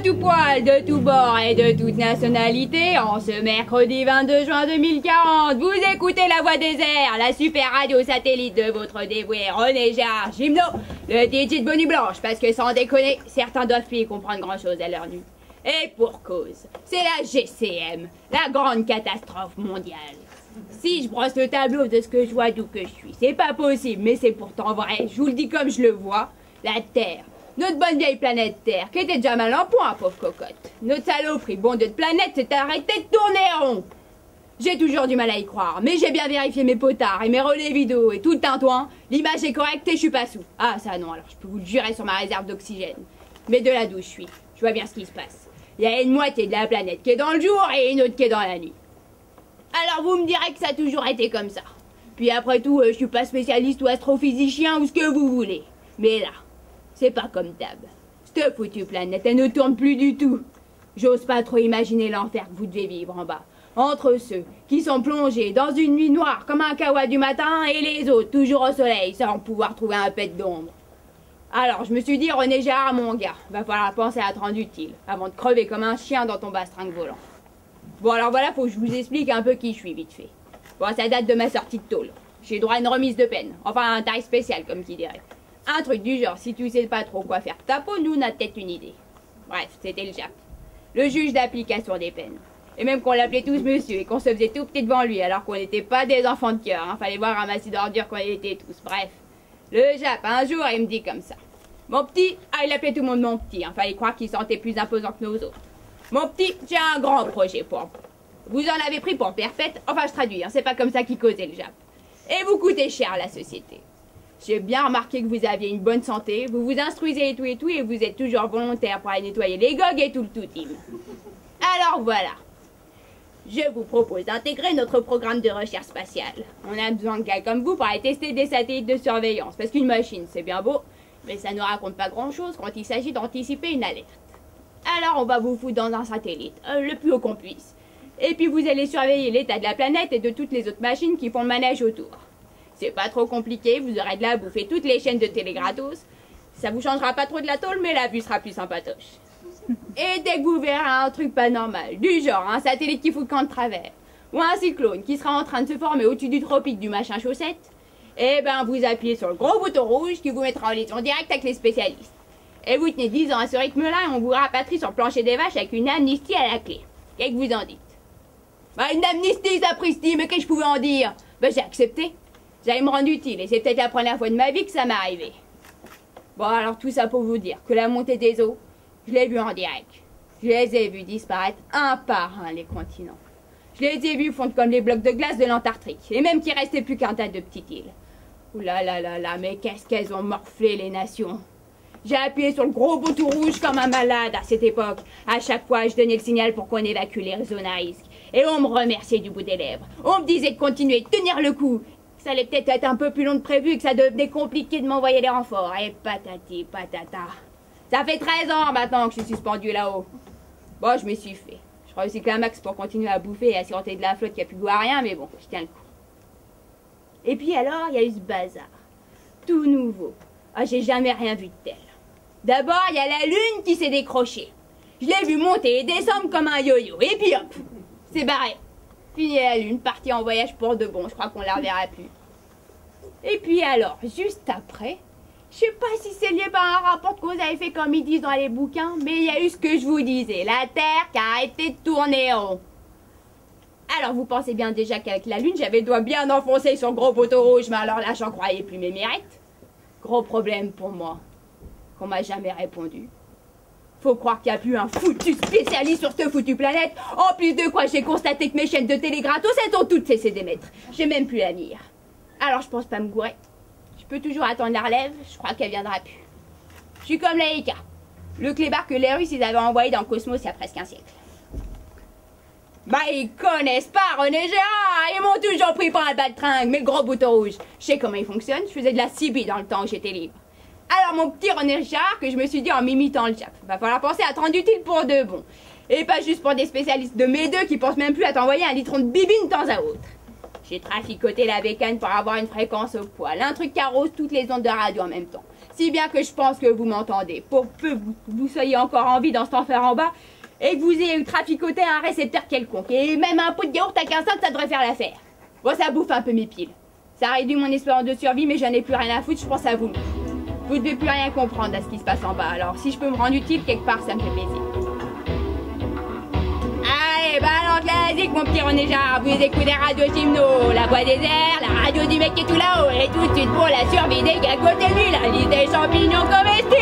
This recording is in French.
tout poil, de tout bord et de toute nationalité, en ce mercredi 22 juin 2040, vous écoutez La Voix des Airs, la super radio satellite de votre dévoué René Gérard Gimno, le DJ de Bonnie Blanche, parce que sans déconner, certains doivent plus y comprendre grand chose à leur nuit. Et pour cause, c'est la GCM, la grande catastrophe mondiale. Si je brosse le tableau de ce que je vois d'où que je suis, c'est pas possible, mais c'est pourtant vrai, je vous le dis comme je le vois, la Terre. Notre bonne vieille planète Terre, qui était déjà mal en point, pauvre cocotte. Notre saloperie, bon Dieu de planète, s'est arrêtée de tourner rond. J'ai toujours du mal à y croire, mais j'ai bien vérifié mes potards et mes relais vidéo et tout le tintouin. L'image est correcte et je suis pas sous. Ah ça non, alors je peux vous le jurer sur ma réserve d'oxygène. Mais de là d'où je suis, je vois bien ce qui se passe. Il y a une moitié de la planète qui est dans le jour et une autre qui est dans la nuit. Alors vous me direz que ça a toujours été comme ça. Puis après tout, je suis pas spécialiste ou astrophysicien ou ce que vous voulez. Mais là, c'est pas comme d'hab. Cette foutue planète, elle ne tourne plus du tout. J'ose pas trop imaginer l'enfer que vous devez vivre en bas. Entre ceux qui sont plongés dans une nuit noire comme un kawa du matin et les autres toujours au soleil sans pouvoir trouver un pet d'ombre. Alors je me suis dit, René Gérard, mon gars, va falloir penser à te rendre utile avant de crever comme un chien dans ton bastringue volant. Bon alors voilà, faut que je vous explique un peu qui je suis vite fait. Bon, ça date de ma sortie de tôle. J'ai droit à une remise de peine. Enfin, un tarif spécial, comme qui dirait. Un truc du genre, si tu sais pas trop quoi faire de ta peau, nous on a peut-être une idée. Bref, c'était le JAP. Le juge d'application des peines. Et même qu'on l'appelait tous monsieur et qu'on se faisait tout petit devant lui alors qu'on n'était pas des enfants de cœur. Hein. Fallait voir ramasser d'ordures qu'on était tous. Bref. Le JAP, un jour, il me dit comme ça. Mon petit, il appelait tout le monde mon petit. Hein. Fallait croire qu'il sentait plus imposant que nos autres. Mon petit, j'ai un grand projet pour vous. Vous en avez pris pour perpète. Enfin, je traduis, hein. C'est pas comme ça qu'il causait le JAP. Et vous coûtez cher à la société. J'ai bien remarqué que vous aviez une bonne santé, vous vous instruisez et tout, et vous êtes toujours volontaire pour aller nettoyer les gogues et tout le tout-team. Alors voilà, je vous propose d'intégrer notre programme de recherche spatiale. On a besoin de gars comme vous pour aller tester des satellites de surveillance, parce qu'une machine c'est bien beau, mais ça ne raconte pas grand-chose quand il s'agit d'anticiper une alerte. Alors on va vous foutre dans un satellite, le plus haut qu'on puisse. Et puis vous allez surveiller l'état de la planète et de toutes les autres machines qui font le manège autour. C'est pas trop compliqué, vous aurez de là à bouffer toutes les chaînes de télé gratos. Ça vous changera pas trop de la tôle, mais la vue sera plus sympatoche. Et dès que vous verrez un truc pas normal, du genre un satellite qui fout le camp de travers, ou un cyclone qui sera en train de se former au-dessus du tropique du machin chaussette, eh ben vous appuyez sur le gros bouton rouge qui vous mettra en liaison directe avec les spécialistes. Et vous tenez 10 ans à ce rythme-là et on vous rapatrie sur le plancher des vaches avec une amnistie à la clé. Qu'est-ce que vous en dites? Bah une amnistie, sapristi, mais qu'est-ce que je pouvais en dire? Ben j'ai accepté. J'allais me rendre utile, et c'est peut-être la première fois de ma vie que ça m'est arrivé. Bon, alors tout ça pour vous dire que la montée des eaux, je l'ai vue en direct. Je les ai vus disparaître un par un, les continents. Je les ai vus fondre comme les blocs de glace de l'Antarctique, et même qu'il restait plus qu'un tas de petites îles. Ouh là là là là, mais qu'est-ce qu'elles ont morflé, les nations. J'ai appuyé sur le gros bouton rouge comme un malade à cette époque. À chaque fois, je donnais le signal pour qu'on évacue les zones à risque. Et on me remerciait du bout des lèvres. On me disait de continuer, de tenir le coup. Ça allait peut-être être un peu plus long que prévu et que ça devenait compliqué de m'envoyer les renforts. Et patati patata. Ça fait 13 ans maintenant que je suis suspendu là-haut. Bon, je m'y suis fait. Je recycle un max pour continuer à bouffer et à siroter de la flotte qui a plus goût à rien, mais bon, je tiens le coup. Et puis alors, il y a eu ce bazar. Tout nouveau. Ah, j'ai jamais rien vu de tel. D'abord, il y a la lune qui s'est décrochée. Je l'ai vu monter et descendre comme un yo-yo. Et puis hop, c'est barré. Fini la lune, parti en voyage pour de bon, je crois qu'on la reverra plus. Et puis alors, juste après, je sais pas si c'est lié par un rapport que vous avez fait comme ils disent dans les bouquins, mais il y a eu ce que je vous disais, la Terre qui a arrêté de tourner rond. Alors vous pensez bien déjà qu'avec la lune, j'avais le doigt bien enfoncé sur le gros poteau rouge, mais alors là, j'en croyais plus mes mérites. Gros problème pour moi, qu'on m'a jamais répondu. Faut croire qu'il n'y a plus un foutu spécialiste sur cette foutue planète. En plus de quoi, j'ai constaté que mes chaînes de télé gratos, elles ont toutes cessé d'émettre. J'ai même plus la mire. Alors je pense pas me gourer. Je peux toujours attendre la relève, je crois qu'elle viendra plus. Je suis comme Laïka, le clébard que les Russes ils avaient envoyé dans le cosmos il y a presque un siècle. Bah ils connaissent pas René Gérard, ils m'ont toujours pris pour un baltringue, mais le gros bouton rouge. Je sais comment il fonctionne, je faisais de la CB dans le temps où j'étais libre. Alors mon petit René Gérard, que je me suis dit en m'imitant le JAP, va falloir penser à te rendre utile pour de bon. Et pas juste pour des spécialistes de mes deux qui pensent même plus à t'envoyer un litron de bibine de temps à autre. J'ai traficoté la bécane pour avoir une fréquence au poil, un truc qui arrose toutes les ondes de radio en même temps. Si bien que je pense que vous m'entendez. Pour peu que vous soyez encore en vie dans cet enfer en bas, et que vous ayez traficoté un récepteur quelconque. Et même un pot de yaourt à 15 cents, ça devrait faire l'affaire. Bon, ça bouffe un peu mes piles. Ça réduit mon espérance de survie, mais j'en ai plus rien à foutre, je pense à vous. Vous devez plus rien comprendre à ce qui se passe en bas, alors si je peux me rendre utile quelque part, ça me fait plaisir. Allez, balance la zik, mon petit René Jarre, vous écoutez Radio Gymno, la voix des airs, la radio du mec qui est tout là-haut, et tout de suite pour la survie des gars côté de lui, la liste des champignons comestibles.